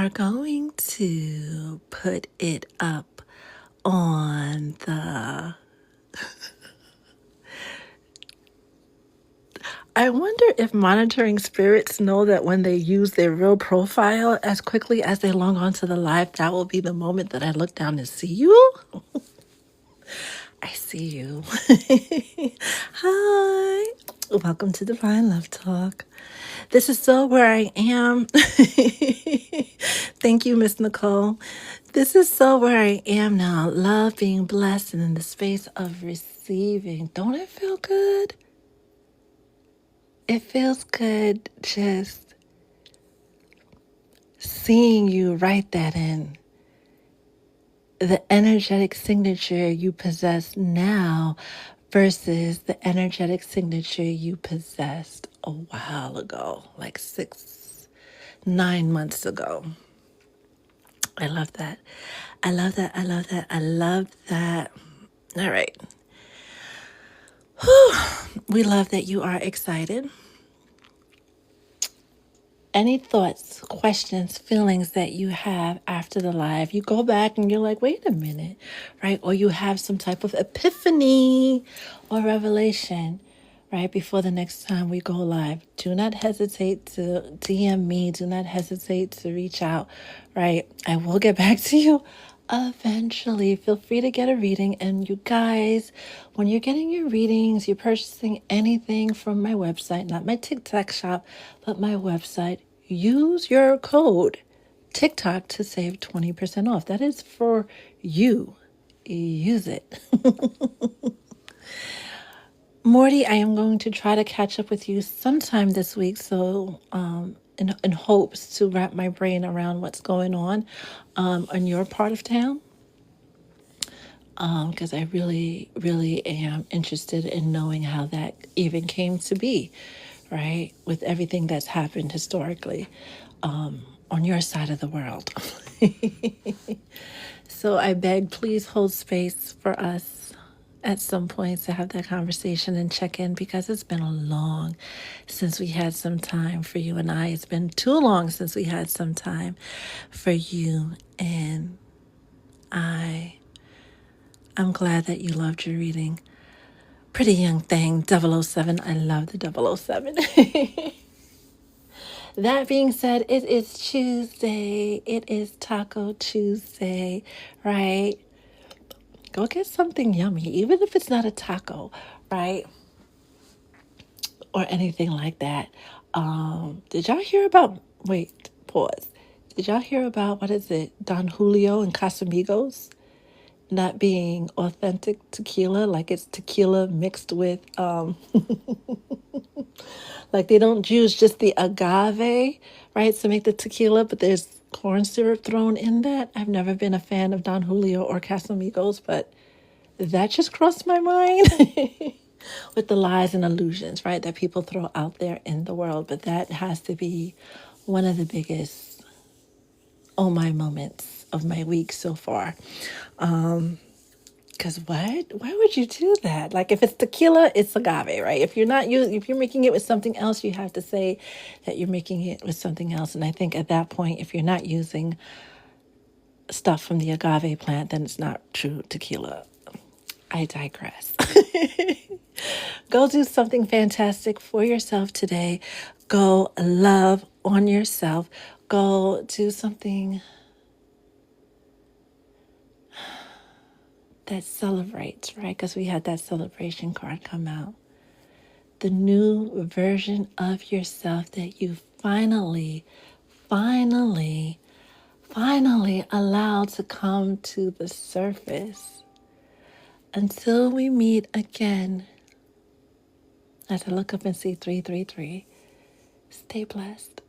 going to put it up on the I wonder if monitoring spirits know that when they use their real profile as quickly as they log on to the live, that will be the moment that I look down and see you. I see you. Hi. Welcome to Divine Love Talk. This is so where I am. Thank you, Miss Nicole. This is so where I am now. Love, being blessed, and in the space of receiving. Don't it feel good? It feels good just seeing you write that in. The energetic signature you possess now versus the energetic signature you possessed a while ago, like 9 months ago. I love that. I love that. I love that. I love that. All right. Whew. We love that you are excited. Any thoughts, questions, feelings that you have after the live, you go back and you're like, wait a minute, right? Or you have some type of epiphany or revelation, right? Before the next time we go live, do not hesitate to DM me. Do not hesitate to reach out, right? I will get back to you eventually. Feel free to get a reading. And you guys, when you're getting your readings, you're purchasing anything from my website, not my TikTok shop, but my website, use your code TikTok to save 20% off. That is for you. Use it. Morty, I am going to try to catch up with you sometime this week. So, in hopes to wrap my brain around what's going on in your part of town. Because I really, really am interested in knowing how that even came to be, right? With everything that's happened historically on your side of the world. So I beg, please hold space for us at some point to have that conversation and check in, because it's been a long since we had some time for you and I. It's been too long since we had some time for you and I. I'm glad that you loved your reading. Pretty young thing, 007. I love the 007. That being said, it is Tuesday. It is Taco Tuesday, right? Go get something yummy, even if it's not a taco, right? Or anything like that. Did y'all hear about, wait, pause. Did y'all hear about, what is it, Don Julio and Casamigos not being authentic tequila? Like it's tequila mixed with, like they don't use just the agave, right, to make the tequila, but there's corn syrup thrown in that. I've never been a fan of Don Julio or Casamigos, but that just crossed my mind with the lies and illusions, right, that people throw out there in the world. But that has to be one of the biggest oh my moments of my week so far. Because what? Why would you do that? Like if it's tequila, it's agave, right? If you're making it with something else, you have to say that you're making it with something else. And I think at that point, if you're not using stuff from the agave plant, then it's not true tequila. I digress. Go do something fantastic for yourself today. Go love on yourself. Go do something that celebrates, right? Because we had that celebration card come out. The new version of yourself that you finally, finally, finally allowed to come to the surface. Until we meet again, as I look up and see 333, stay blessed.